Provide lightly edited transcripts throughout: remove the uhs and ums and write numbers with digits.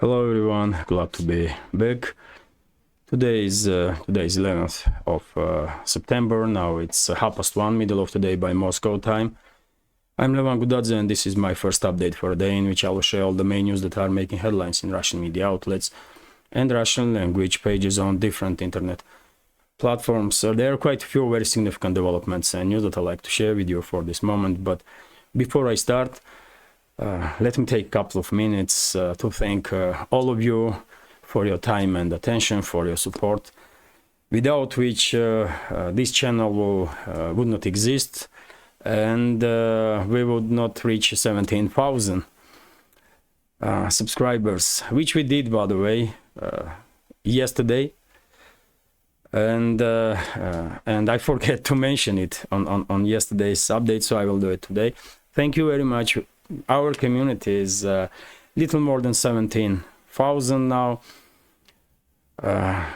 Hello everyone, glad to be back. Today is 11th of September. Now it's 1:30, middle of the day by Moscow time. I'm Levan Gudadze, and this is my first update for a day in which I will share all the main news that are making headlines in Russian media outlets and Russian language pages on different internet platforms. There are quite a few very significant developments and news that I'd like to share with you for this moment. But before I start, let me take a couple of minutes to thank all of you for your time and attention, for your support, without which this channel would not exist, and we would not reach 17,000 subscribers, which we did, by the way, yesterday. And I forget to mention it on yesterday's update, so I will do it today. Thank you very much. Our community is little more than 17,000 now,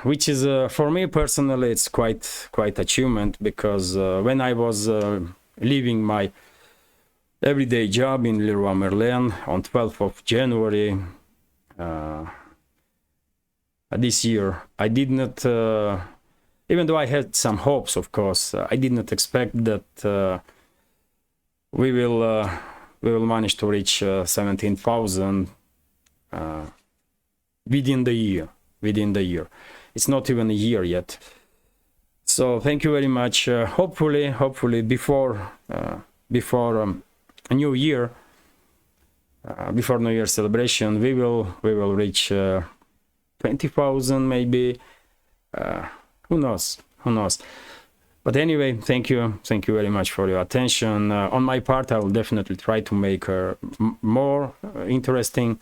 which is for me personally it's quite achievement, because when I was leaving my everyday job in Leroy Merlin on 12th of January this year, I did not, even though I had some hopes, of course, I did not expect that we will manage to reach 17,000 within the year. It's not even a year yet. So thank you very much. Hopefully before a new year, before New Year celebration, we will reach 20,000 maybe. Who knows? But anyway, thank you very much for your attention. On my part, I will definitely try to make more interesting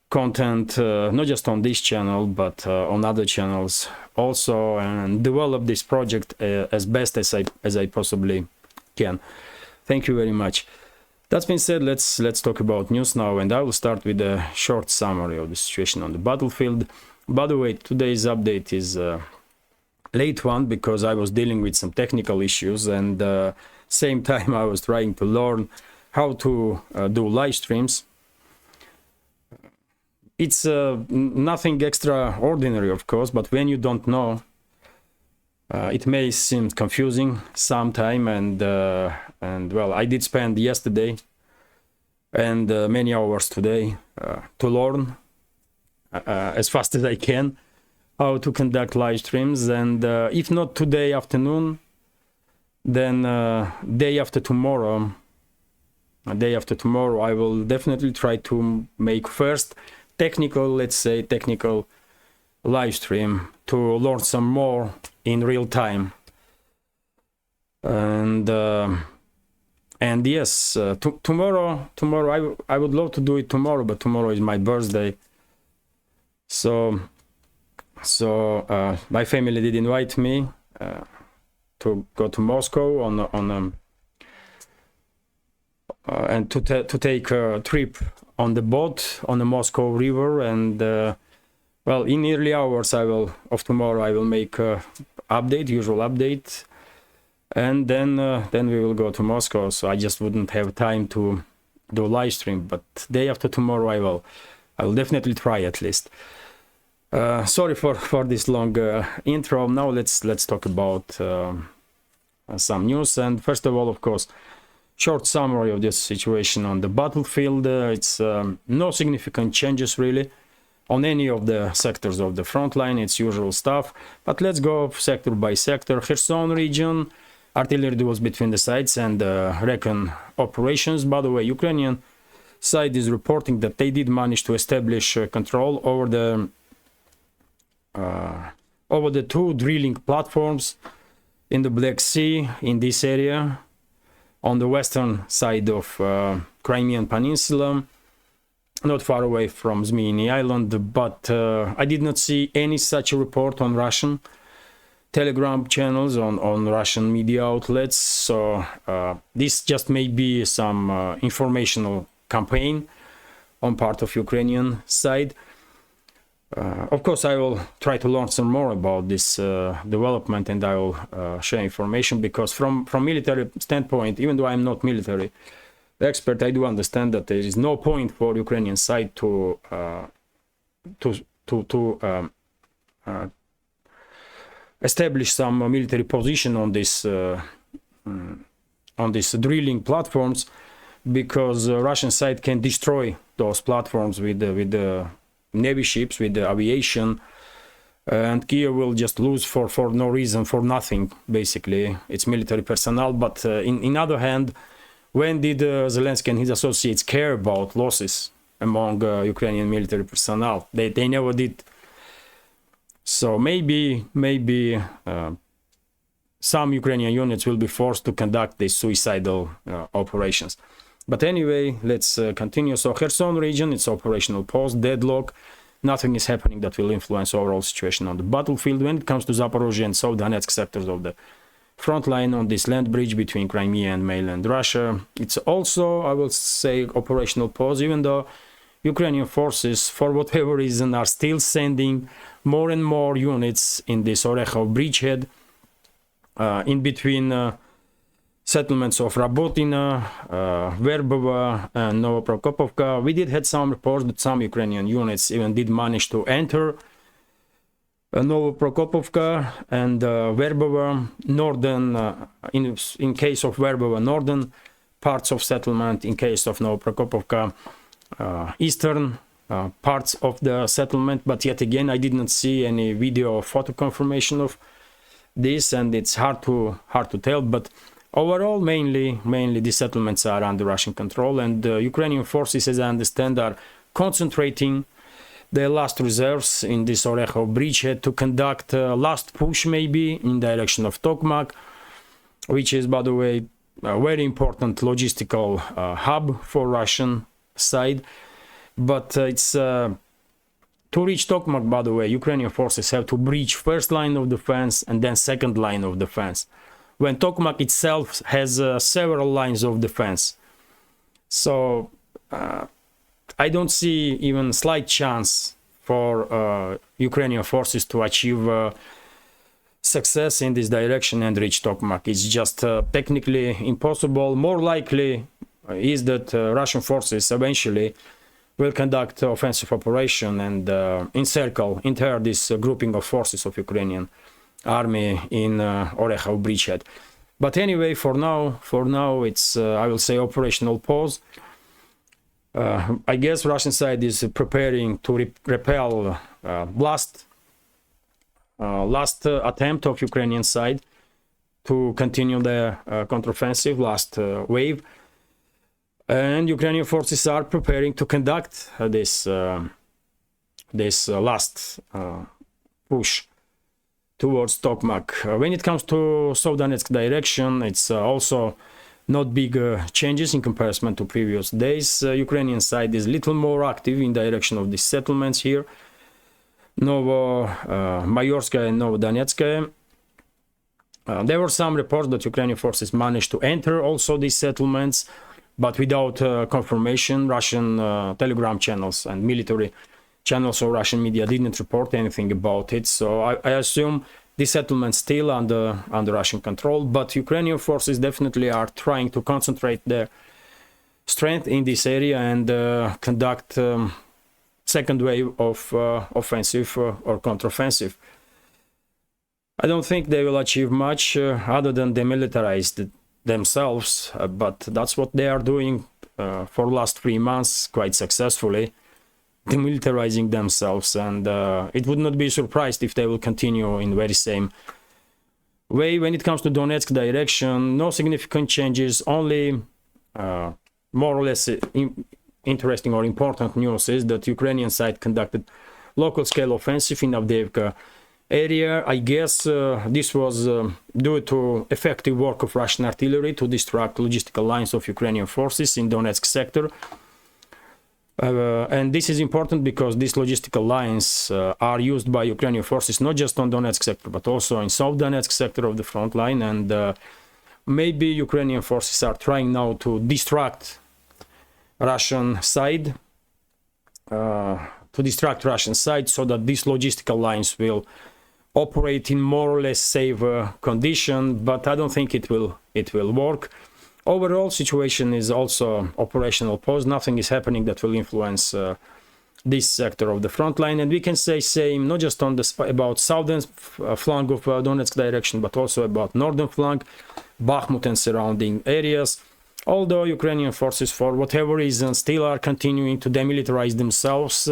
content, not just on this channel, but on other channels also, and develop this project as best as I possibly can. Thank you very much. That being said, let's talk about news now, and I will start with a short summary of the situation on the battlefield. By the way, today's update is late one, because I was dealing with some technical issues, and same time I was trying to learn how to do live streams. It's nothing extraordinary, of course, but when you don't know, it may seem confusing sometime, and well, I did spend yesterday and many hours today to learn as fast as I can how to conduct live streams, and if not today afternoon, then day after tomorrow I will definitely try to make first technical live stream to learn some more in real time. And yes, tomorrow I would love to do it tomorrow, but tomorrow is my birthday, so my family did invite me to go to Moscow and to take a trip on the boat on the Moscow River, and well, in early hours of tomorrow I will make a usual update, and then we will go to Moscow. So I just wouldn't have time to do a live stream, but day after tomorrow I will definitely try at least. Sorry for this long intro. Now let's talk about some news. And first of all, of course, short summary of this situation on the battlefield. It's no significant changes really on any of the sectors of the front line. It's usual stuff. But let's go sector by sector. Kherson region, artillery duels between the sides and recon operations. By the way, Ukrainian side is reporting that they did manage to establish control over the two drilling platforms in the Black Sea, in this area on the western side of Crimean Peninsula, not far away from Zmyny Island. But I did not see any such report on Russian Telegram channels, on Russian media outlets. So this just may be some informational campaign on part of Ukrainian side. Of course, I will try to learn some more about this development, and I will share information, because from military standpoint, even though I'm not military expert, I do understand that there is no point for Ukrainian side to establish some military position on these drilling platforms, because Russian side can destroy those platforms with the navy ships, with the aviation, and Kiev will just lose for no reason, for nothing, basically. It's military personnel. But in other hand, when did Zelensky and his associates care about losses among Ukrainian military personnel? They never did. So maybe some Ukrainian units will be forced to conduct these suicidal operations. But anyway, let's continue. So Kherson region, it's operational pause, deadlock. Nothing is happening that will influence overall situation on the battlefield. When it comes to Zaporozhye and South Donetsk sectors of the front line on this land bridge between Crimea and mainland Russia, it's also, I will say, operational pause, even though Ukrainian forces, for whatever reason, are still sending more and more units in this Orekhov bridgehead in between settlements of Rabotina, Verbovo, and Novoprokopovka. We did had some reports that some Ukrainian units even did manage to enter Novoprokopovka and Verbovo, northern, in case of Verbovo, northern parts of settlement, in case of Novoprokopovka, eastern parts of the settlement. But yet again, I did not see any video or photo confirmation of this, and it's hard to tell. But overall, mainly these settlements are under Russian control, and Ukrainian forces, as I understand, are concentrating their last reserves in this Orekhov bridgehead to conduct a last push, maybe in direction of Tokmak, which is, by the way, a very important logistical hub for Russian side. But it's to reach Tokmak, by the way, Ukrainian forces have to breach first line of defense and then second line of defense, when Tokmak itself has several lines of defense. So I don't see even slight chance for Ukrainian forces to achieve success in this direction and reach Tokmak. It's just technically impossible. More likely is that Russian forces eventually will conduct offensive operation and encircle entire this grouping of forces of Ukrainian army in Orekhov bridgehead. But anyway, for now it's I will say operational pause. I guess Russian side is preparing to repel last attempt of Ukrainian side to continue the counteroffensive, last wave, and Ukrainian forces are preparing to conduct this last push towards Tokmak. When it comes to South Donetsk direction, it's also not big changes in comparison to previous days. Ukrainian side is a little more active in direction of these settlements here, Novomayorskaya and Novodonetskaya. There were some reports that Ukrainian forces managed to enter also these settlements, but without confirmation. Russian telegram channels and military channels or Russian media didn't report anything about it. So I assume this settlement still under Russian control, but Ukrainian forces definitely are trying to concentrate their strength in this area and conduct second wave of offensive or counteroffensive. I don't think they will achieve much other than demilitarize themselves, but that's what they are doing for last 3 months quite successfully, demilitarizing themselves, and it would not be surprised if they will continue in very same way. When it comes to Donetsk direction, no significant changes, only more or less interesting or important news is that Ukrainian side conducted local scale offensive in Avdiivka area. I guess this was due to effective work of Russian artillery to distract logistical lines of Ukrainian forces in Donetsk sector. And this is important because these logistical lines are used by Ukrainian forces not just on Donetsk sector but also in South Donetsk sector of the front line, and maybe Ukrainian forces are trying now to distract Russian side so that these logistical lines will operate in more or less safe condition, but I don't think it will work. Overall situation is also operational pause. Nothing is happening that will influence this sector of the front line. And we can say same not just on the about southern flank of Donetsk direction, but also about northern flank, Bakhmut and surrounding areas. Although Ukrainian forces, for whatever reason, still are continuing to demilitarize themselves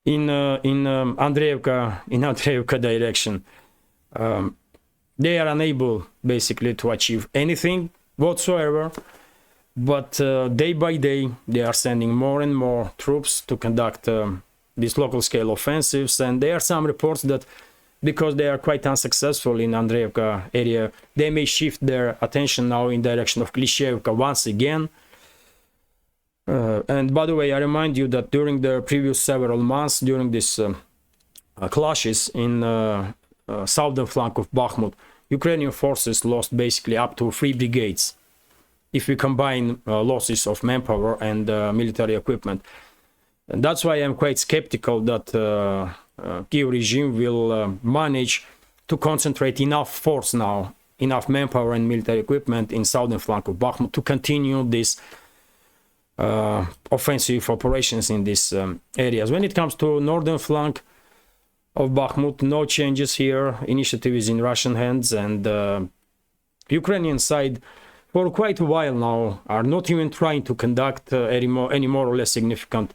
in Andreevka direction. They are unable basically to achieve anything whatsoever, but day by day they are sending more and more troops to conduct these local scale offensives. And there are some reports that because they are quite unsuccessful in Andreevka area, they may shift their attention now in direction of Klishchevka once again. And by the way, I remind you that during the previous several months, during these clashes in southern flank of Bakhmut, Ukrainian forces lost basically up to 3 brigades, if we combine losses of manpower and military equipment. And that's why I'm quite skeptical that Kiev regime will manage to concentrate enough force now, enough manpower and military equipment in southern flank of Bakhmut to continue this offensive operations in these areas. When it comes to northern flank of Bakhmut, no changes here. Initiative is in Russian hands, and Ukrainian side for quite a while now are not even trying to conduct any more or less significant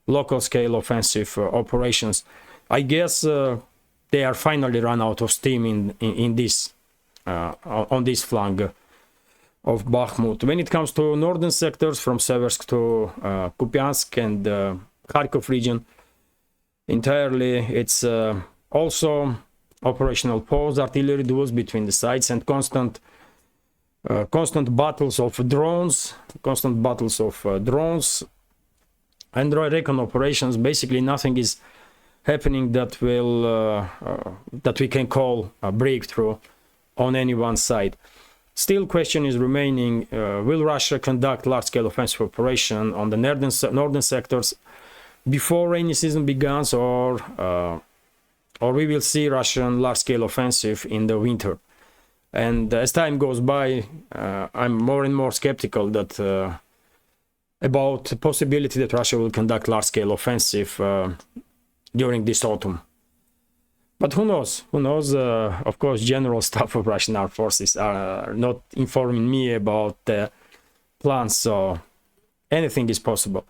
local scale offensive operations. I guess they are finally run out of steam in this on this flank of Bakhmut. When it comes to northern sectors from Seversk to Kupiansk and Kharkov region, entirely it's also operational pause, artillery duels between the sides, and constant battles of drones, and recon operations. Basically nothing is happening that will that we can call a breakthrough on any one side. Still, question is remaining: will Russia conduct large-scale offensive operation on the northern sectors before rainy season begins, or we will see Russian large-scale offensive in the winter? And as time goes by, I'm more and more skeptical that about the possibility that Russia will conduct large-scale offensive during this autumn. But who knows? Who knows? Of course, General Staff of Russian Armed Forces are not informing me about the plans, so anything is possible.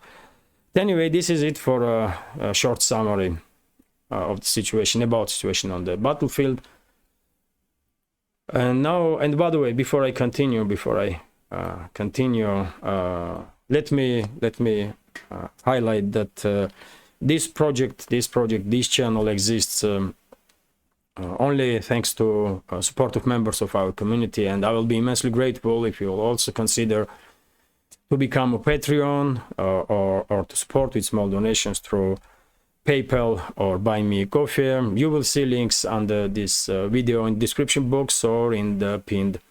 Anyway, this is it for a short summary of the situation, about the situation on the battlefield. And now, and by the way, before I continue, let me highlight that this channel exists only thanks to support of members of our community, and I will be immensely grateful if you will also consider to become a Patreon or to support with small donations through PayPal or Buy Me a Coffee. You will see links under this video in the description box or in the pinned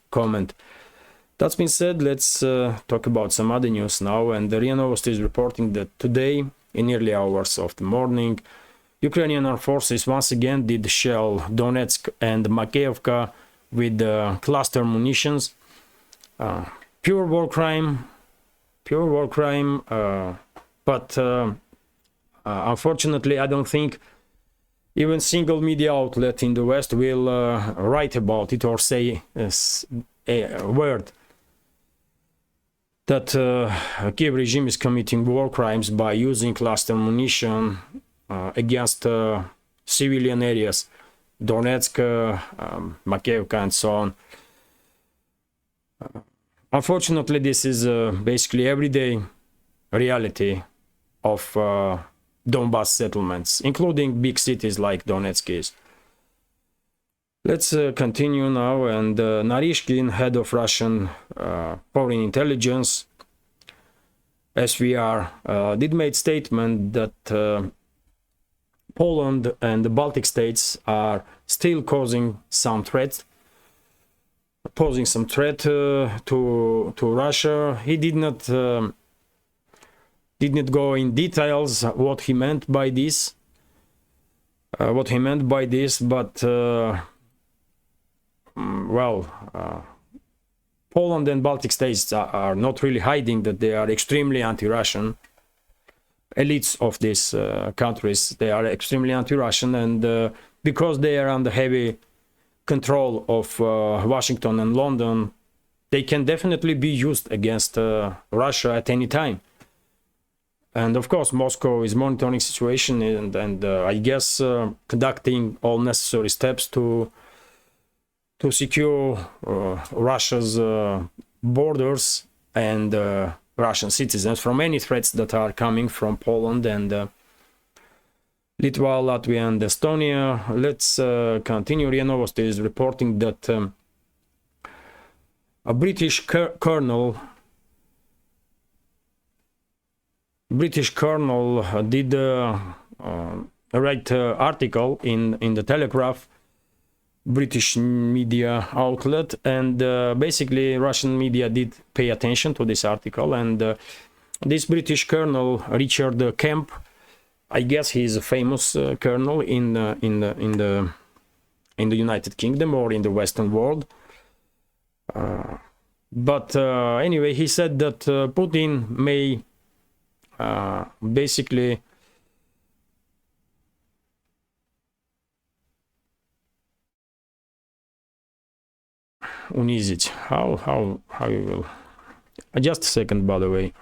comment. That being said, let's talk about some other news now. And the RIA Novosti is reporting that today, in early hours of the morning, Ukrainian armed forces once again did shell Donetsk and Makeyevka with cluster munitions. Pure war crime, but unfortunately, I don't think even single media outlet in the West will write about it or say a word that Kiev regime is committing war crimes by using cluster munition against civilian areas, Donetsk, Makeyevka, and so on. Unfortunately, this is basically everyday reality of Donbas settlements, including big cities like Donetsk is. Let's continue now. And Narishkin, head of Russian foreign intelligence, SVR, did make statement that Poland and the Baltic states are still posing some threat to Russia. He did not go in details what he meant by this, but Poland and Baltic states are not really hiding that they are extremely anti-Russian. elites of these countries, they are extremely anti-Russian, and because they are under heavy control of Washington and London, they can definitely be used against Russia at any time. And of course, Moscow is monitoring situation and I guess conducting all necessary steps to secure Russia's borders and Russian citizens from any threats that are coming from Poland and Lithuania, Latvia, and Estonia. Let's continue. RIA Novosti is reporting that a British colonel did write article in the Telegraph, British media outlet, and basically Russian media did pay attention to this article, and this British colonel, Richard Kemp, I guess he's a famous colonel in the United Kingdom or in the Western world. But anyway, he said that Putin may basically унизить. How you will? Just a second, by the way.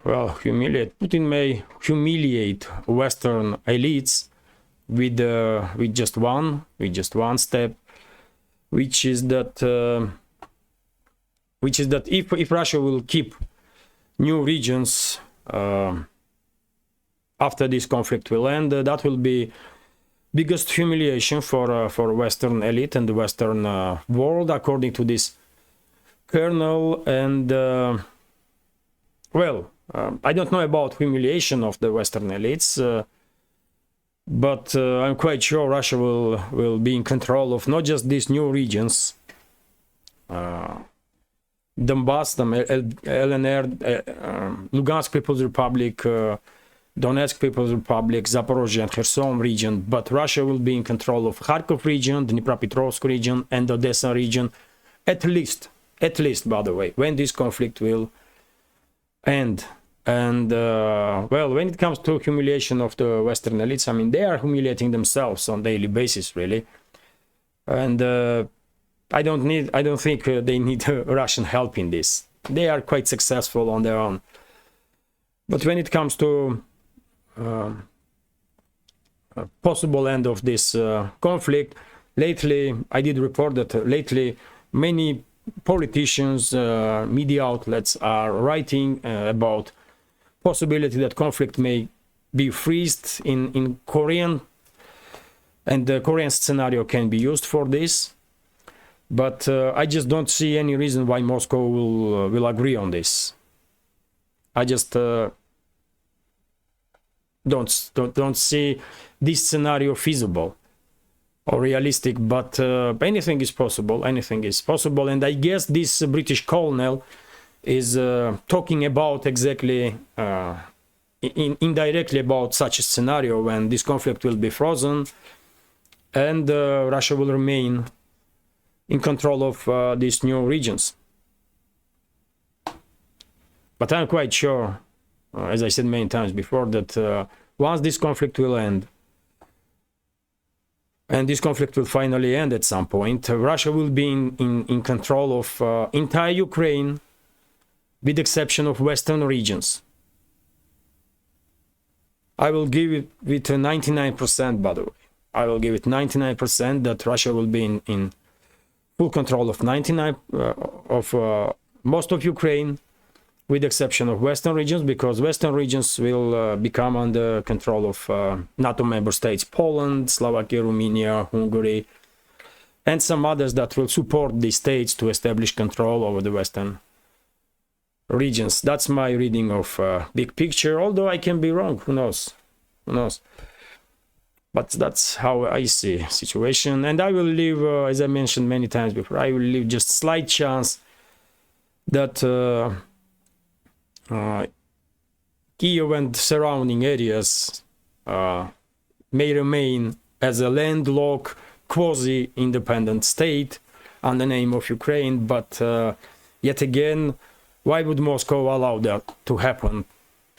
Well, Putin may humiliate Western elites with just one step, which is that if Russia will keep new regions after this conflict will end, that will be biggest humiliation for Western elite and the Western world, according to this colonel. And well, I don't know about humiliation of the Western elites, but I'm quite sure Russia will be in control of not just these new regions, Donbas, LNR, Lugansk People's Republic, Donetsk People's Republic, Zaporozhye and Kherson region, but Russia will be in control of Kharkov region, Dnipropetrovsk region, and Odessa region, at least, by the way, when this conflict will end. And well, when it comes to humiliation of the Western elites, I mean, they are humiliating themselves on daily basis, really. And I don't think they need Russian help in this. They are quite successful on their own. But when it comes to a possible end of this conflict, lately, I did report that lately many politicians, media outlets are writing about possibility that conflict may be freezed in Korean, and the Korean scenario can be used for this. But I just don't see any reason why Moscow will agree on this. I just don't see this scenario feasible or realistic. But anything is possible. Anything is possible, and I guess this British colonel is talking about exactly indirectly about such a scenario when this conflict will be frozen and Russia will remain in control of these new regions. But I'm quite sure, as I said many times before, that once this conflict will end, and this conflict will finally end at some point, Russia will be in control of entire Ukraine, with the exception of western regions. I will give it with 99%, by the way. I will give it 99% that Russia will be in full control of most of Ukraine, with the exception of western regions, because western regions will become under control of NATO member states, Poland, Slovakia, Armenia, Hungary, and some others that will support these states to establish control over the western regions. That's my reading of big picture, although I can be wrong. Who knows? But that's how I see situation, and I will leave, as I mentioned many times before, I will leave just slight chance that Kiev and surrounding areas may remain as a landlocked quasi-independent state on the name of Ukraine. But yet again, why would Moscow allow that to happen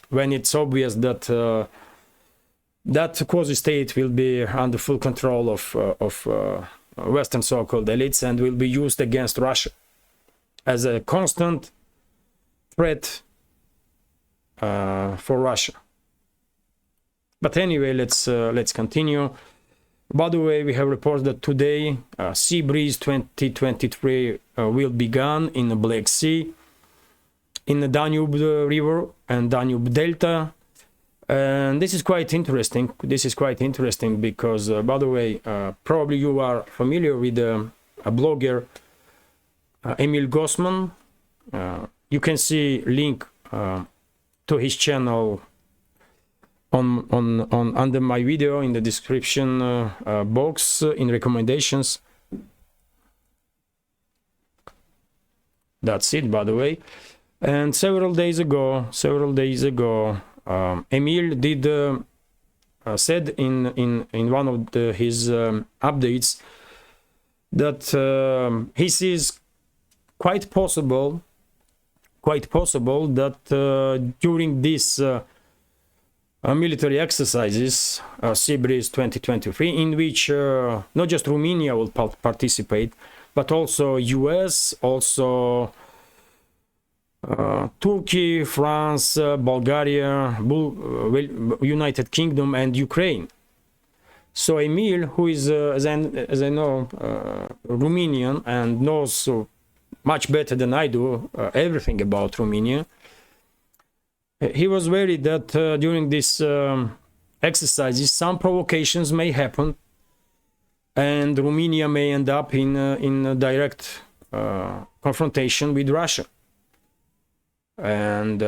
when it's obvious that that quasi-state will be under full control of Western so-called elites and will be used against Russia as a constant threat for Russia? But anyway, let's continue. By the way, we have reports that today Sea Breeze 2023 will begin in the Black Sea, in the Danube River and Danube Delta. And this is quite interesting. This is quite interesting because, by the way, probably you are familiar with a blogger, Emil Gossman. You can see link to his channel on under my video in the description box in recommendations. That's it, by the way. And several days ago, Emil did said in one of his updates that he sees quite possible that during this military exercises, Sea Breeze 2023, in which not just Romania will participate, but also US, also Turkey, France, Bulgaria, United Kingdom, and Ukraine. So Emil, who is, as I know, Romanian and knows much better than I do everything about Romania, he was worried that during these exercises some provocations may happen and Romania may end up in a direct confrontation with Russia. And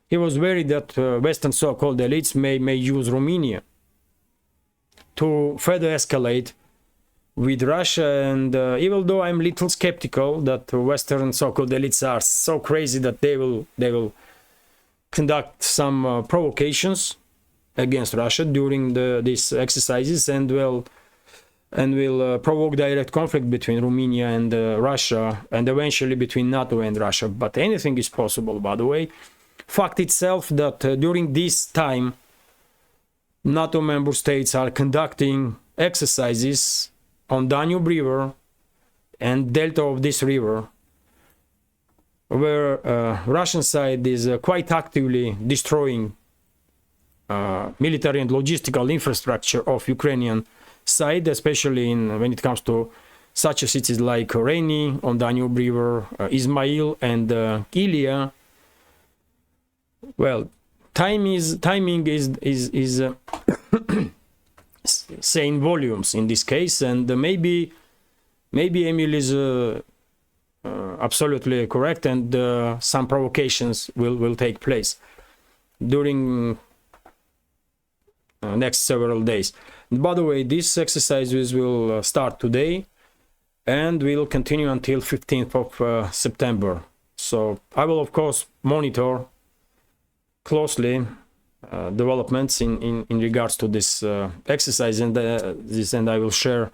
he was worried that Western so-called elites may use Romania to further escalate with Russia. And even though I'm a little skeptical that Western so-called elites are so crazy that they will conduct some provocations against Russia during these exercises and will provoke direct conflict between Romania and Russia and eventually between NATO and Russia. But anything is possible, by the way. Fact itself that during this time NATO member states are conducting exercises on Danube River and delta of this river, where Russian side is quite actively destroying military and logistical infrastructure of Ukrainian side, especially when it comes to such cities like Reni on Danube River, Ismail and Ilia. Well, timing is saying volumes in this case, and maybe Emil is absolutely correct, and some provocations will take place during next several days. By the way, these exercises will start today and will continue until 15th of September. So I will of course monitor closely developments in regards to this exercise, and I will share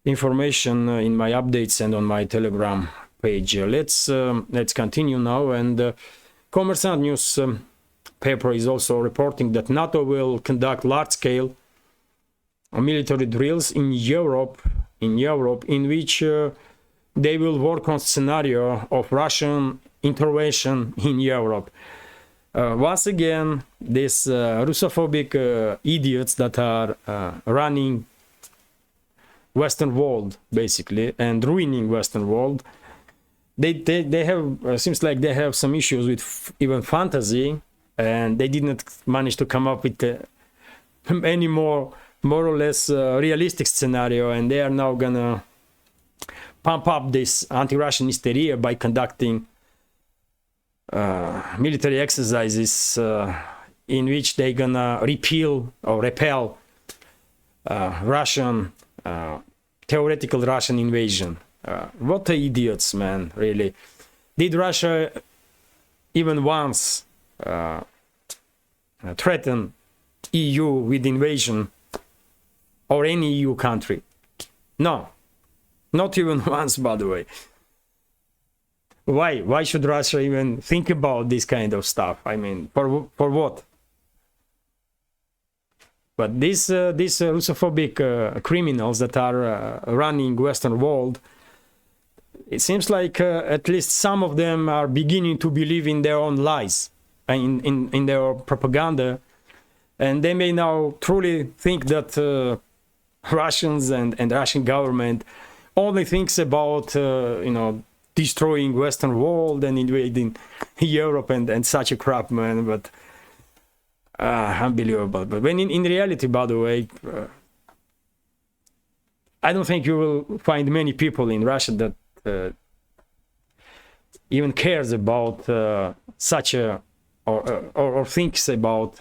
information in my updates and on my Telegram page. Let's continue now. And Commerçant News paper is also reporting that NATO will conduct large-scale military drills in Europe, in which they will work on scenario of Russian intervention in Europe. Once again, these Russophobic idiots that are running Western world basically and ruining Western world, they have seems like they have some issues with even fantasy, and they didn't manage to come up with any more or less realistic scenario, and they are now gonna pump up this anti-Russian hysteria by conducting military exercises in which they're gonna repeal or repel Russian theoretical Russian invasion. What idiots, man, really. Did Russia even once threaten EU with invasion or any EU country? No. Not even once, by the way. Why should Russia even think about this kind of stuff? I mean, for what? But these Russophobic criminals that are running Western world, it seems like at least some of them are beginning to believe in their own lies, in their propaganda, and they may now truly think that Russians and Russian government only thinks about destroying Western world and invading Europe and such a crap, man. But unbelievable. But when in reality, by the way, I don't think you will find many people in Russia that even cares about such a or thinks about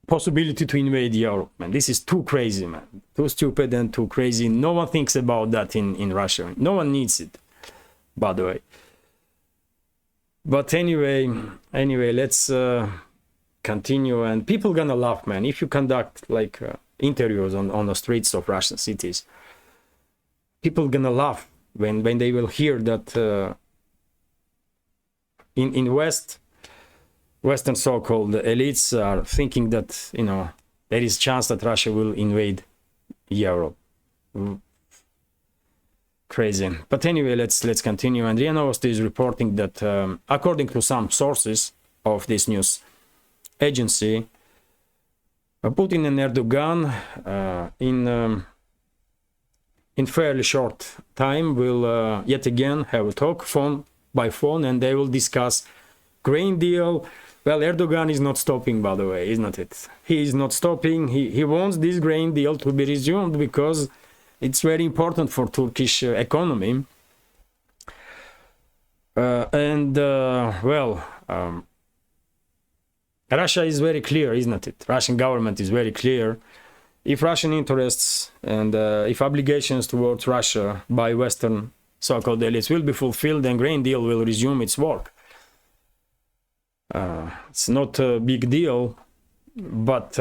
possibility to invade Europe, man. This is too crazy, man. Too stupid and too crazy. No one thinks about that in Russia. No one needs it, by the way. But anyway, let's continue. And people gonna laugh, man. If you conduct like interviews on the streets of Russian cities, people gonna laugh when they will hear that in Western so-called elites are thinking that there is chance that Russia will invade Europe. Crazy. But anyway, let's continue. And RIA Novosti is reporting that according to some sources of this news agency, Putin and Erdogan in fairly short time will yet again have a talk by phone, and they will discuss grain deal. Well, Erdogan is not stopping, by the way, isn't it? He is not stopping. He wants this grain deal to be resumed because it's very important for Turkish economy. Russia is very clear, isn't it? Russian government is very clear. If Russian interests and if obligations towards Russia by Western so-called elites will be fulfilled, then grain deal will resume its work. It's not a big deal, but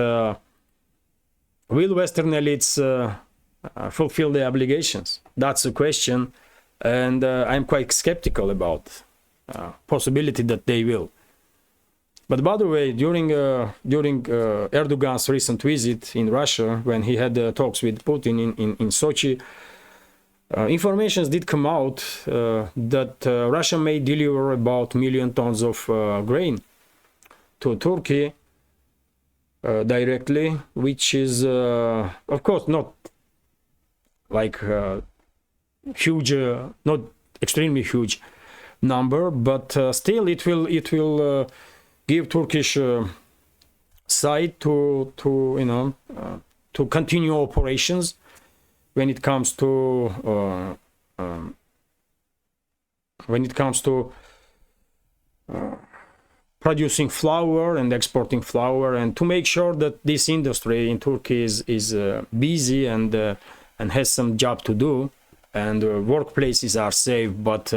will Western elites fulfill their obligations? That's the question, and I'm quite skeptical about possibility that they will. But by the way, during Erdogan's recent visit in Russia, when he had talks with Putin in Sochi, information did come out that Russia may deliver about 1 million tons of grain to Turkey directly, which is of course not like huge, not extremely huge number, but still it will give Turkish side to continue operations when it comes to producing flour and exporting flour, and to make sure that this industry in Turkey is busy and has some job to do, and workplaces are safe. But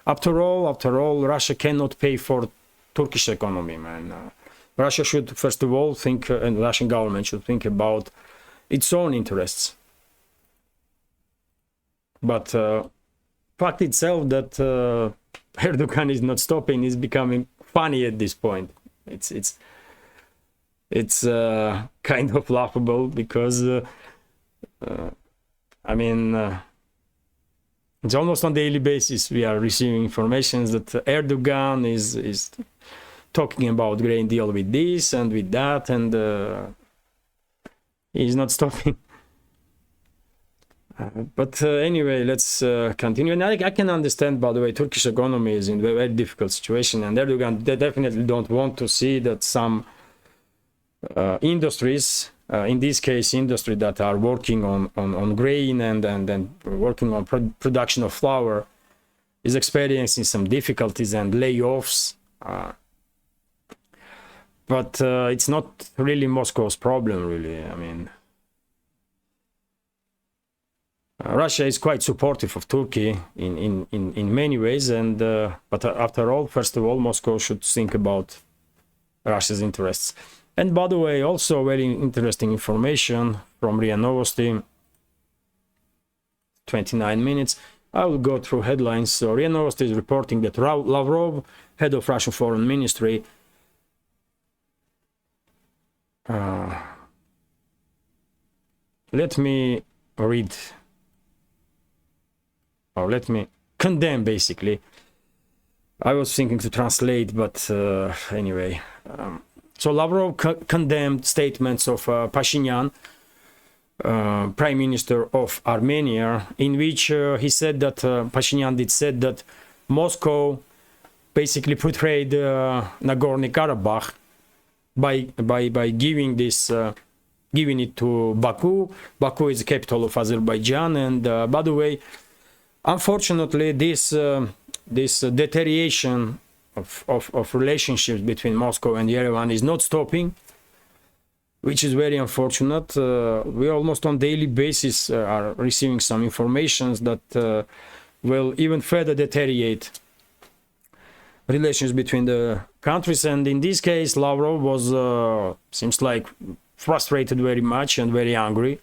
after all, Russia cannot pay for Turkish economy, man. Russia should first of all think, and Russian government should think about its own interests. But fact itself that Erdogan is not stopping is becoming funny at this point. It's kind of laughable because I mean it's almost on a daily basis we are receiving information that Erdogan is talking about grain deal with this and with that, and he's not stopping. But anyway, let's continue. And I can understand, by the way, Turkish economy is in a very difficult situation, and Erdogan, they definitely don't want to see that some industries, in this case industry that are working on grain and working on production of flour, is experiencing some difficulties and layoffs. But it's not really Moscow's problem, really. I mean, Russia is quite supportive of Turkey in many ways, and but after all, first of all, Moscow should think about Russia's interests. And by the way, also very interesting information from RIA Novosti. 29 minutes. I will go through headlines. So RIA Novosti is reporting that Lavrov, head of Russian Foreign Ministry, let me read, or let me condemn, basically. I was thinking to translate, but anyway. So Lavrov condemned statements of Pashinyan, Prime Minister of Armenia, in which he said that Pashinyan did said that Moscow basically portrayed Nagorno-Karabakh by giving this giving it to Baku. Baku is the capital of Azerbaijan, and by the way, unfortunately, this deterioration of relationships between Moscow and Yerevan is not stopping, which is very unfortunate. We almost on daily basis are receiving some informations that will even further deteriorate relations between the countries. And in this case, Lavrov was seems like frustrated very much and very angry.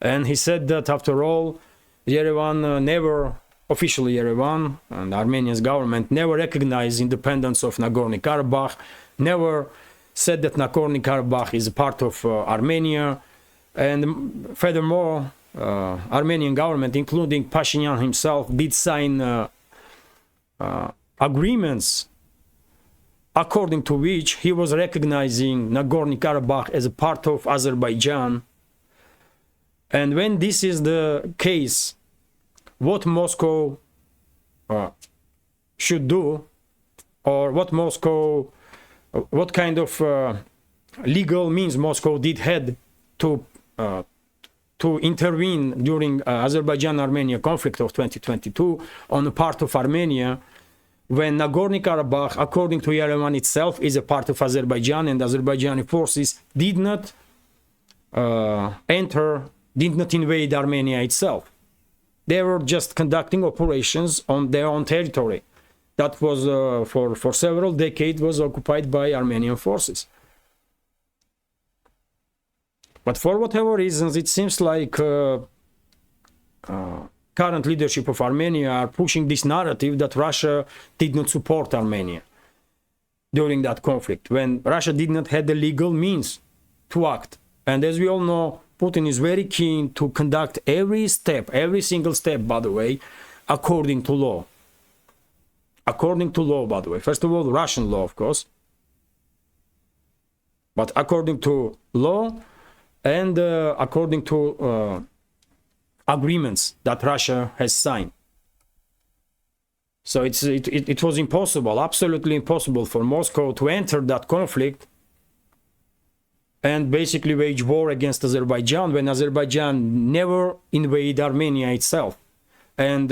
And he said that after all, Yerevan never, officially Yerevan and Armenia's government never recognized independence of Nagorno-Karabakh, never said that Nagorno-Karabakh is a part of Armenia, and furthermore, Armenian government, including Pashinyan himself, did sign agreements according to which he was recognizing Nagorno-Karabakh as a part of Azerbaijan. And when this is the case, what Moscow should do, or what kind of legal means Moscow did had to intervene during Azerbaijan-Armenia conflict of 2022 on the part of Armenia, when Nagorno-Karabakh, according to Yerevan itself, is a part of Azerbaijan, and Azerbaijani forces did not invade Armenia itself. They were just conducting operations on their own territory that was for several decades was occupied by Armenian forces. But for whatever reasons, it seems like current leadership of Armenia are pushing this narrative that Russia did not support Armenia during that conflict, when Russia did not have the legal means to act. And as we all know, Putin is very keen to conduct every single step, by the way, according to law. According to law, by the way. First of all, Russian law, of course. But according to law and according to agreements that Russia has signed. So it was impossible, absolutely impossible for Moscow to enter that conflict and basically wage war against Azerbaijan when Azerbaijan never invaded Armenia itself. And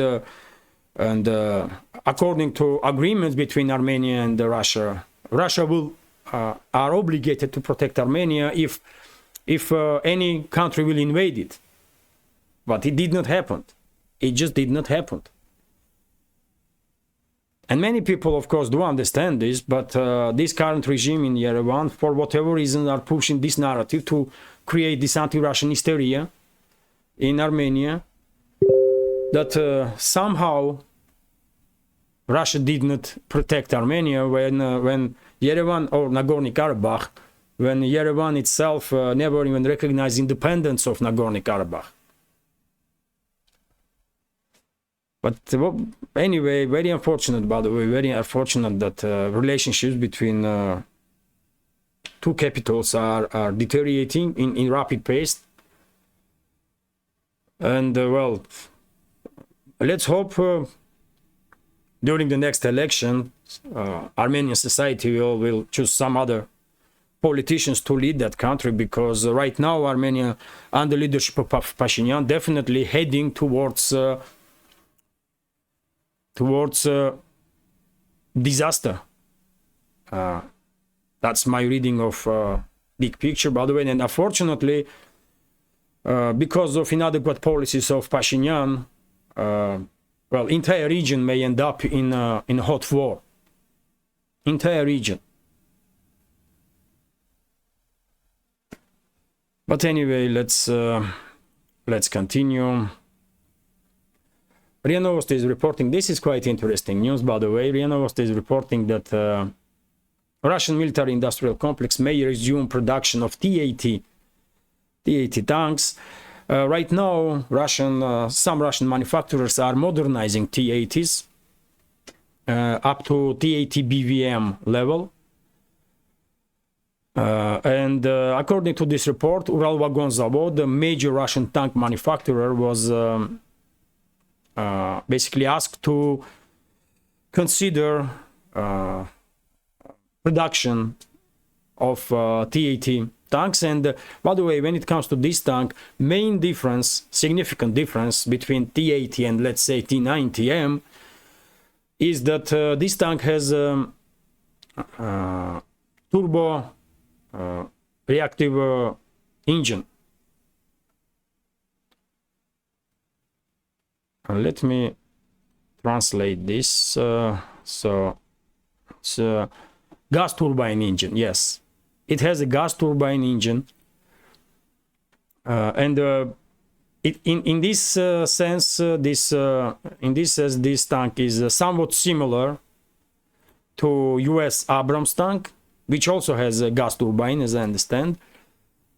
according to agreements between Armenia and Russia, Russia will are obligated to protect Armenia if any country will invade it. But it did not happen. It just did not happen. And many people, of course, do understand this, but this current regime in Yerevan, for whatever reason, are pushing this narrative to create this anti-Russian hysteria in Armenia, that somehow Russia did not protect Armenia when Yerevan, or Nagorno-Karabakh, when Yerevan itself never even recognized independence of Nagorno-Karabakh. But anyway, very unfortunate, by the way, very unfortunate that relationships between two capitals are deteriorating in rapid pace. And well, let's hope during the next election, Armenian society will choose some other politicians to lead that country, because right now Armenia, under leadership of Pashinyan, definitely heading towards disaster. That's my reading of big picture, by the way. And unfortunately, because of inadequate policies of Pashinyan, well, entire region may end up in a hot war. Entire region. But anyway, let's continue. RIA Novosti is reporting, this is quite interesting news, by the way. RIA Novosti is reporting that Russian military industrial complex may resume production of T-80 tanks. Right now, some Russian manufacturers are modernizing T-80s up to T-80 BVM level. And according to this report, Uralvagonzavod, the major Russian tank manufacturer, was basically asked to consider production of T-80 tanks. And by the way, when it comes to this tank, main difference, significant difference between T-80 and let's say T-90M is that this tank has turbo reactive engine. Let me translate this. So it's a gas turbine engine. Yes, it has a gas turbine engine, and in this sense, this tank is somewhat similar to U.S. Abrams tank, which also has a gas turbine, as I understand,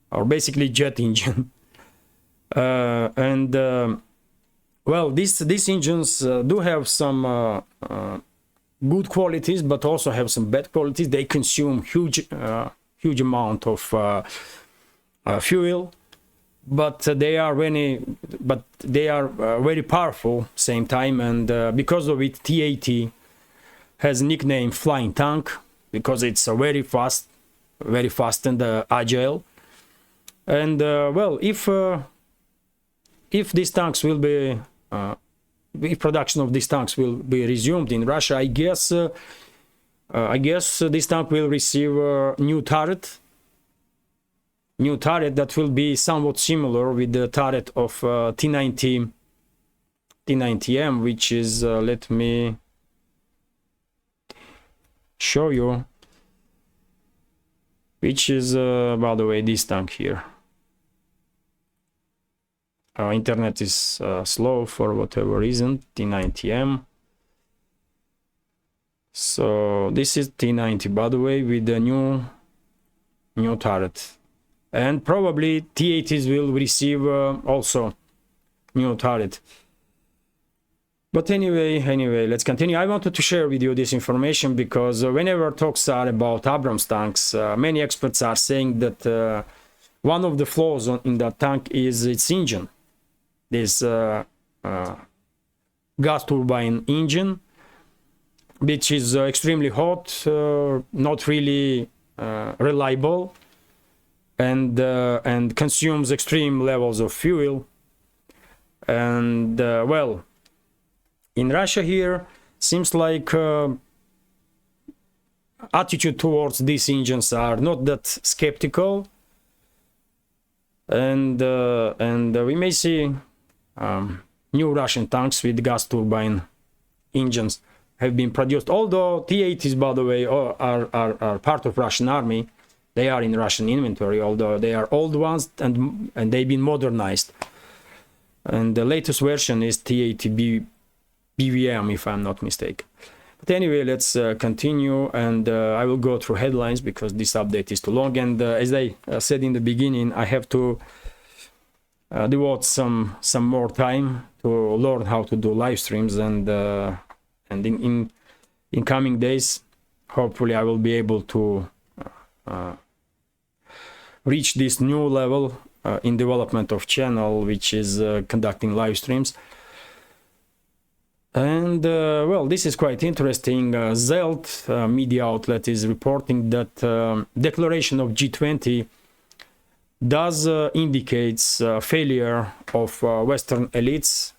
or basically jet engine. Well, these engines do have some good qualities, but also have some bad qualities. They consume huge amount of fuel, but they are very powerful same time. And because of it, T-80 has nickname Flying Tank, because it's very fast and agile. And well, if these tanks will be if production of these tanks will be resumed in Russia, I guess this tank will receive a new turret that will be somewhat similar with the turret of T-90M, which is let me show you, which is by the way this tank here. Internet is slow for whatever reason. T-90M. So this is T-90, by the way, with the new turret, and probably T-80s will receive also new turret. But anyway, let's continue. I wanted to share with you this information because whenever talks are about Abrams tanks, many experts are saying that one of the flaws in that tank is its engine. This gas turbine engine, which is extremely hot, not really reliable, and consumes extreme levels of fuel. And well, in Russia here seems like attitude towards these engines are not that skeptical, and we may see new Russian tanks with gas turbine engines have been produced. Although T-80s, by the way, are part of Russian army, they are in Russian inventory, although they are old ones and they've been modernized. And the latest version is T-80 BVM, if I'm not mistaken. But anyway, let's continue, and I will go through headlines because this update is too long. And as I said in the beginning, I have to devote some more time to learn how to do live streams, and in coming days, hopefully I will be able to reach this new level in development of channel, which is conducting live streams. And well, this is quite interesting. Zelt media outlet is reporting that declaration of G20 does indicates failure of Western elites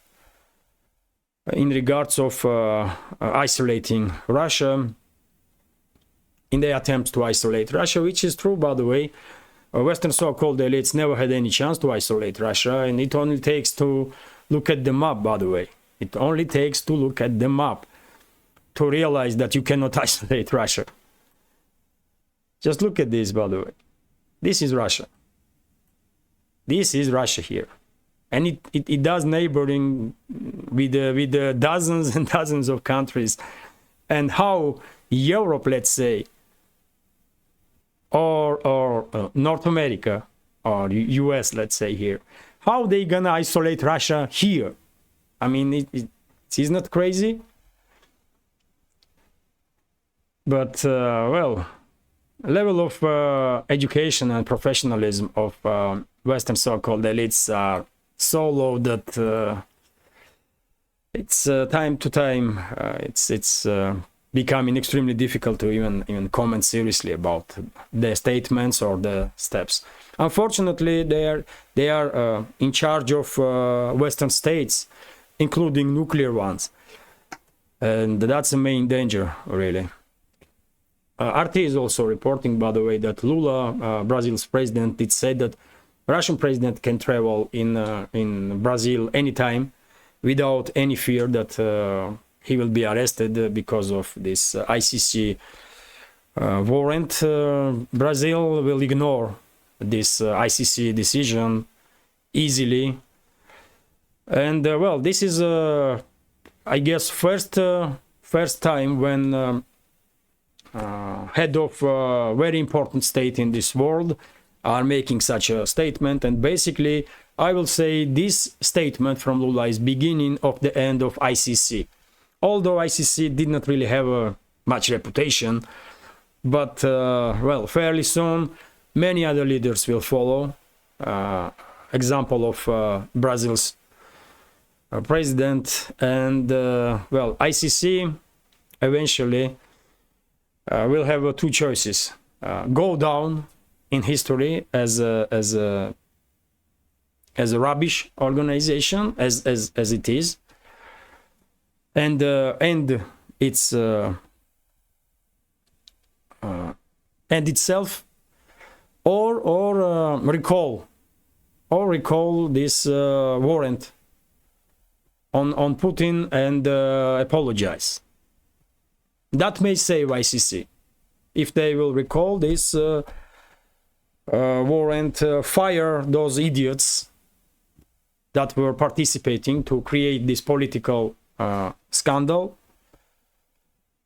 in regards of isolating Russia, in their attempts to isolate Russia, which is true, by the way. Western so-called elites never had any chance to isolate Russia, and it only takes to look at the map, by the way. It only takes to look at the map to realize that you cannot isolate Russia. Just look at this, by the way. This is Russia. This is Russia here. and it does neighboring with dozens and dozens of countries, and how Europe, let's say, or North America or US, let's say here, how they gonna isolate Russia here? I mean, it's not crazy, but well, level of education and professionalism of Western so-called elites are so low that it's time to time it's becoming extremely difficult to even comment seriously about the statements or the steps. Unfortunately, they are in charge of Western states, including nuclear ones, and that's the main danger, really. RT is also reporting, by the way, that Lula, Brazil's president, did say that Russian president can travel in Brazil anytime without any fear that he will be arrested because of this ICC warrant. Brazil will ignore this ICC decision easily, and well, this is I guess first time when head of a very important state in this world are making such a statement. And basically, I will say this statement from Lula is beginning of the end of ICC. Although ICC did not really have much reputation, but well, fairly soon many other leaders will follow. Example of Brazil's president, and well, ICC eventually will have two choices: go down in history as a rubbish organization, as it is, and end itself, or recall this warrant on Putin and apologize. That may save ICC if they will recall this warrant, fire those idiots that were participating to create this political scandal,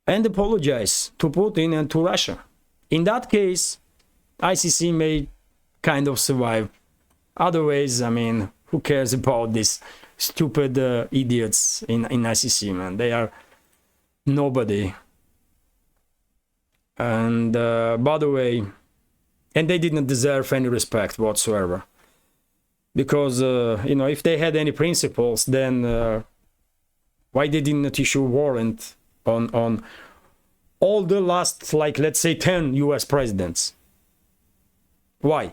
and apologize to Putin and to Russia. In that case, ICC may kind of survive. Otherwise, I mean, who cares about these stupid idiots in ICC, man? They are nobody. And by the way, and they didn't deserve any respect whatsoever, because you know, if they had any principles, then why they didn't issue a warrant on all the last, like, let's say 10 US presidents? Why?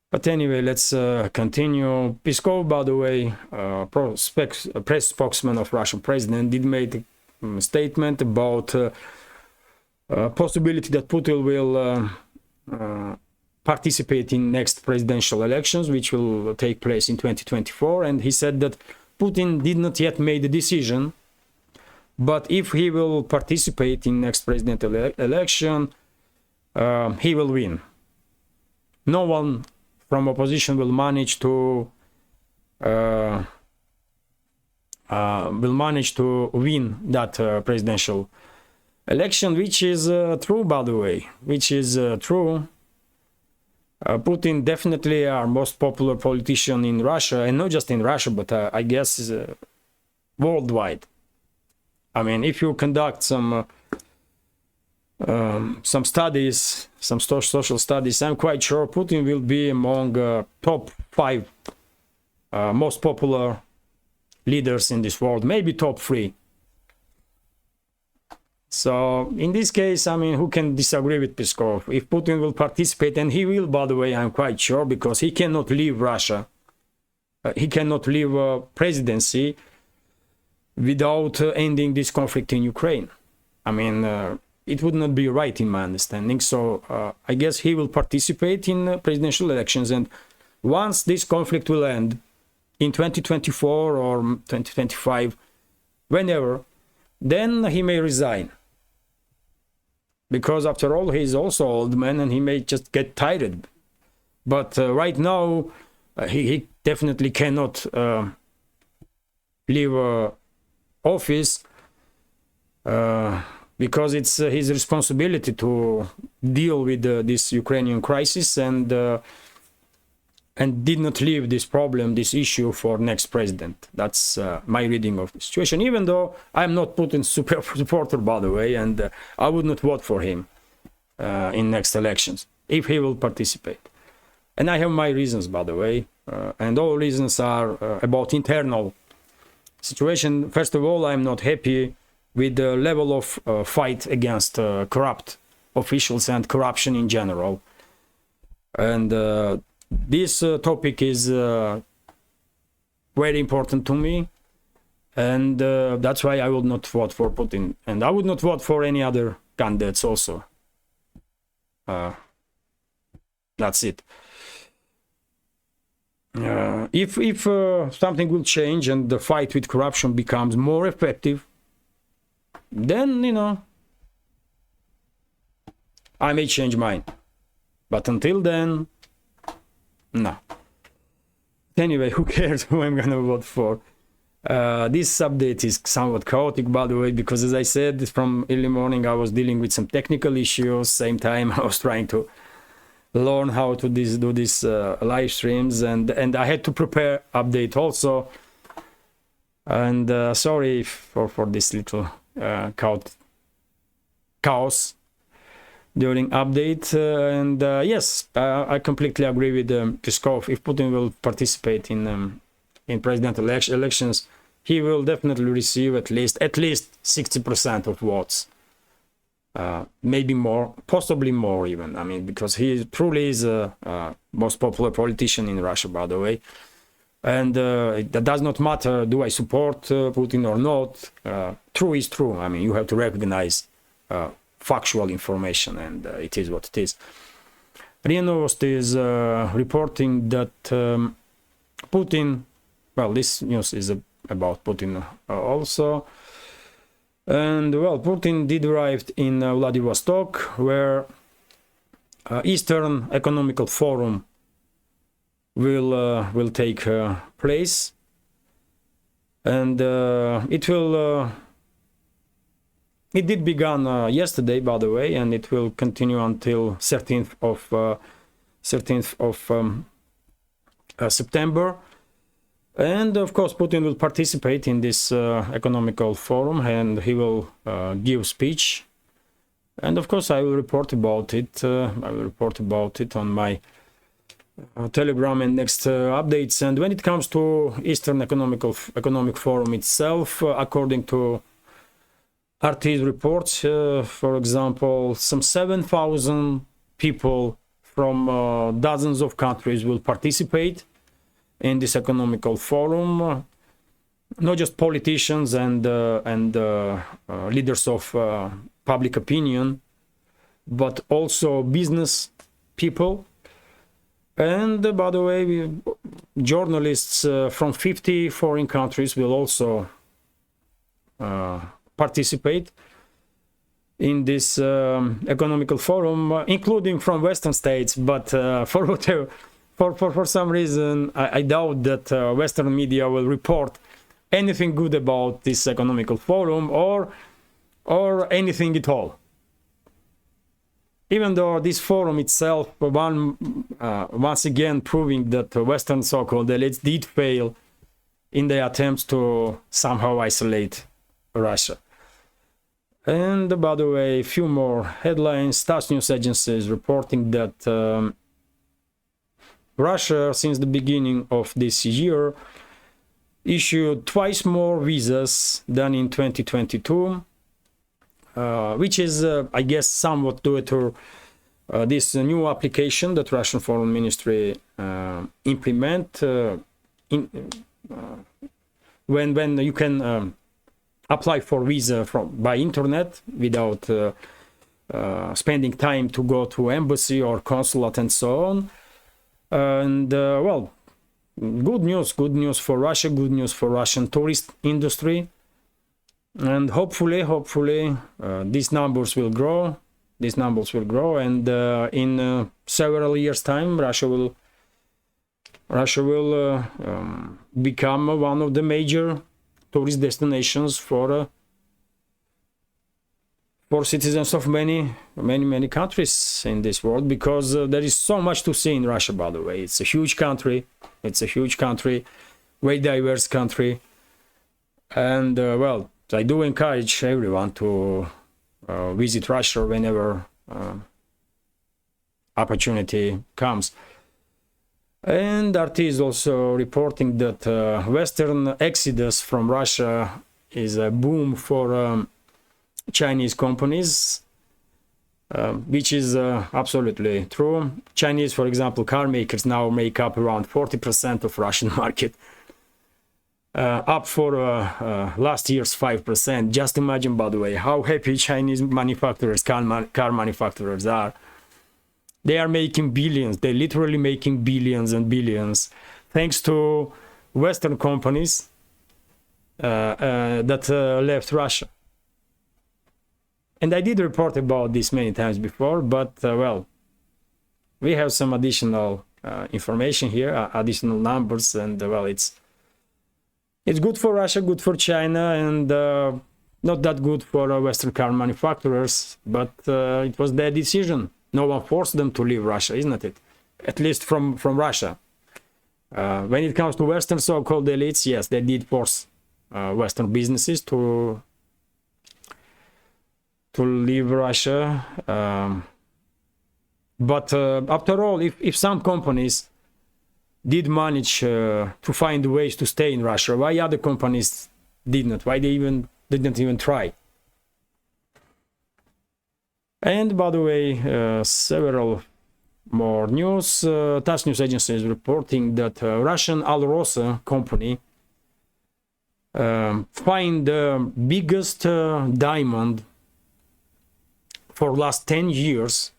But anyway, let's continue. Peskov, by the way, press spokesman of Russian president, did make a statement about possibility that Putin will participate in next presidential elections, which will take place in 2024. And he said that Putin did not yet make the decision, but if he will participate in next presidential election, he will win. No one from opposition will manage to win that presidential election, which is true, by the way, which is true. Putin definitely our most popular politician in Russia, and not just in Russia, but I guess worldwide. I mean, if you conduct some studies, some social studies, I'm quite sure Putin will be among top 5 most popular leaders in this world, maybe top 3. So in this case, I mean, who can disagree with Peskov? If Putin will participate, and he will, by the way, I'm quite sure, because he cannot leave Russia, he cannot leave presidency without ending this conflict in Ukraine. I mean, it would not be right in my understanding. So I guess he will participate in presidential elections, and once this conflict will end in 2024 or 2025, whenever, then he may resign. because after all, he's also old man and he may just get tired. But right now, he definitely cannot leave office because it's his responsibility to deal with this Ukrainian crisis, and did not leave this problem, this issue, for next president. That's my reading of the situation, even though I'm not Putin's super supporter, by the way, and I would not vote for him in next elections if he will participate. And I have my reasons, by the way, and all reasons are about internal situation. First of all, I'm not happy with the level of fight against corrupt officials and corruption in general. And this topic is very important to me, and that's why I will not vote for Putin, and I would not vote for any other candidates also. That's it. If something will change and the fight with corruption becomes more effective, then, you know, I may change mine. But until then, no. Anyway, who cares who I'm gonna vote for? This update is somewhat chaotic, by the way, because as I said, from early morning I was dealing with some technical issues. Same time I was trying to learn how to do this live streams, and I had to prepare update also. And sorry for this little chaos during update. And yes, I completely agree with Peskov. If Putin will participate in presidential elections, he will definitely receive at least 60% of votes. Maybe more, possibly more even. I mean, because he truly is a most popular politician in Russia, by the way. And that does not matter, do I support Putin or not. True is true. I mean, you have to recognize factual information, and it is what it is. RIA Novosti is reporting that Putin, well, this news is about Putin also. And well, Putin did arrive in Vladivostok, where Eastern Economical Forum will take place, and it did begun yesterday, by the way, and it will continue until 13th of September. And of course, Putin will participate in this economical forum, and he will give speech. And of course, I will report about it. I will report about it on my Telegram and next updates. And when it comes to Eastern Economic Forum itself, according to RT's reports, for example, some 7,000 people from dozens of countries will participate in this economical forum. Not just politicians and leaders of public opinion, but also business people. And by the way, journalists from 50 foreign countries will also participate in this economical forum, including from Western states. But for some reason, I doubt that Western media will report anything good about this economical forum or anything at all. Even though this forum itself, once again proving that Western so-called elites did fail in their attempts to somehow isolate Russia. And by the way, a few more headlines. TASS news agency is reporting that Russia, since the beginning of this year, issued twice more visas than in 2022, which is, I guess, somewhat due to this new application that Russian Foreign Ministry implement when you can apply for visa by internet without spending time to go to embassy or consulate and so on. And well, good news for Russia, good news for Russian tourist industry. And hopefully these numbers will grow these numbers will grow, and in several years' time, Russia will become one of the major tourist destinations for citizens of many countries in this world, because there is so much to see in Russia. By the way, it's a huge country. Very diverse country, and well, I do encourage everyone to visit Russia whenever opportunity comes. And RT is also reporting that Western exodus from Russia is a boom for Chinese companies, which is absolutely true. Chinese, for example, car makers now make up around 40% of Russian market, up for last year's 5%. Just imagine, by the way, how happy Chinese manufacturers, car manufacturers are. They are making billions. They're literally making billions and billions, thanks to Western companies that left Russia. And I did report about this many times before, but well, we have some additional information here, additional numbers, and well, it's good for Russia, good for China, and not that good for Western car manufacturers, but it was their decision. No one forced them to leave Russia, isn't it? At least from Russia. When it comes to Western so-called elites, yes, they did force Western businesses to leave Russia. But after all, if some companies did manage to find ways to stay in Russia, why other companies didn't? Why they didn't even try? And by the way, several more news. TASS news agency is reporting that Russian Alrosa company find the biggest diamond for last 10 years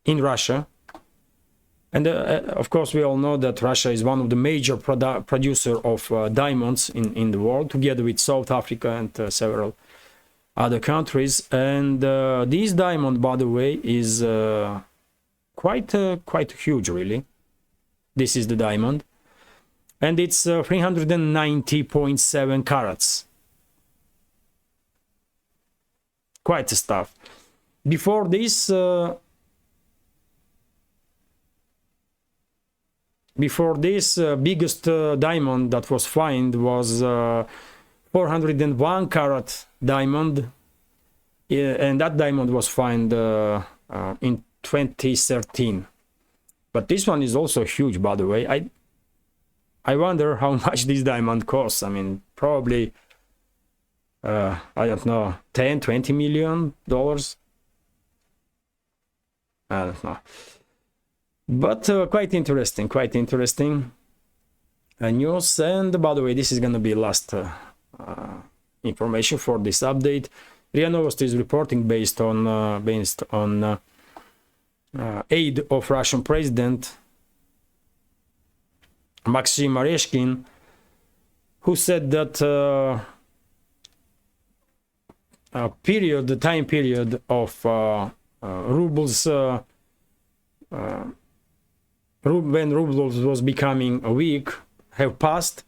in Russia. And of course, we all know that Russia is one of the major producer of diamonds in the world, together with South Africa and several other countries. And this diamond, by the way, is quite huge, really. This is the diamond, and it's 390.7 carats. Quite a stuff. Before this, biggest diamond that was found was 401 carat diamond, and that diamond was found in 2013. But this one is also huge, by the way. I wonder how much this diamond costs. I mean, probably I don't know, 10-20 million dollars. I don't know, but quite interesting news. And by the way, this is gonna be last information for this update. RIA Novosti is reporting based on aid of Russian President Maxim Oreshkin, who said that the time period of Ruble's when Ruble was becoming weak have passed,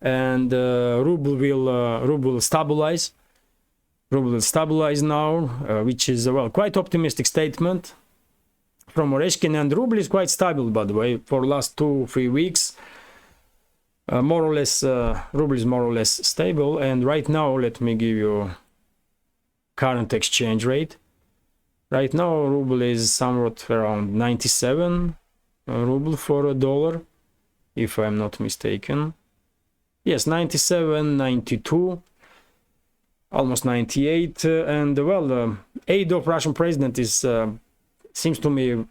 and Ruble will stabilize. Ruble will stabilize now, which is well, quite optimistic statement from Oreshkin. And Ruble is quite stable, by the way, for last 2-3 weeks. More or less, Ruble is more or less stable. And right now, let me give you current exchange rate. Right now, Ruble is somewhat around 97 ruble for a dollar, if I'm not mistaken. Yes, 97, 92, almost 98. And well, aid of Russian president is seems to me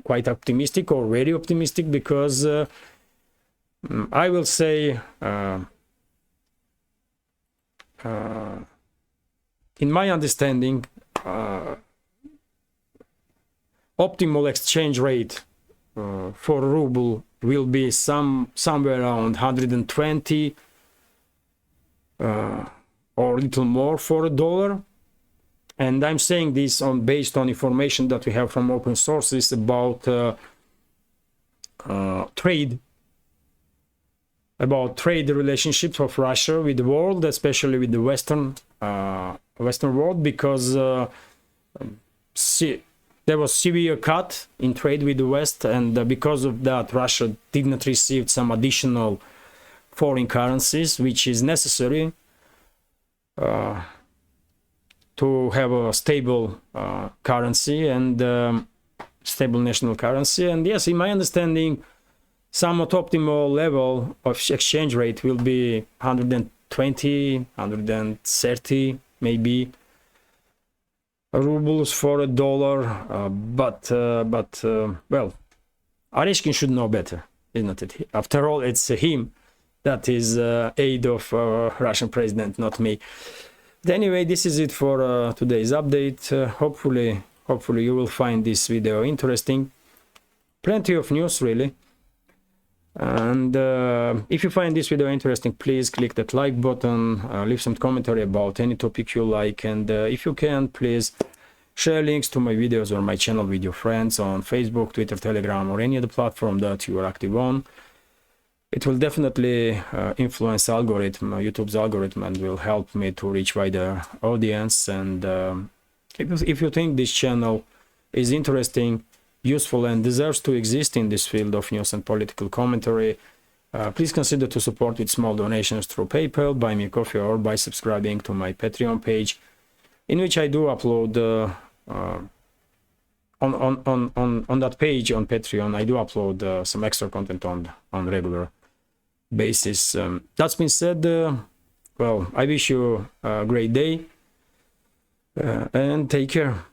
quite optimistic, or very optimistic, because I will say in my understanding, optimal exchange rate for ruble will be somewhere around 120 or a little more for a dollar, and I'm saying this based on information that we have from open sources about trade relationships of Russia with the world, especially with the Western world, because there was severe cut in trade with the West, and because of that, Russia did not receive some additional foreign currencies, which is necessary to have a stable currency and stable national currency. And yes, in my understanding, somewhat optimal level of exchange rate will be 120, 130 maybe rubles for a dollar, but well, Areshkin should know better, isn't it? After all, it's him that is aide of Russian president, not me. But anyway, this is it for today's update. Hopefully you will find this video interesting. Plenty of news, really. And if you find this video interesting, please click that like button, leave some commentary about any topic you like, and if you can, please share links to my videos or my channel with your friends on Facebook, Twitter, Telegram, or any other platform that you are active on. It will definitely influence YouTube's algorithm, and will help me to reach wider audience. And if you think this channel is interesting, useful, and deserves to exist in this field of news and political commentary, please consider to support with small donations through PayPal, Buy Me a Coffee, or by subscribing to my Patreon page, in which I do upload on that page on Patreon. I do upload some extra content on regular basis. That's been said, well, I wish you a great day and take care.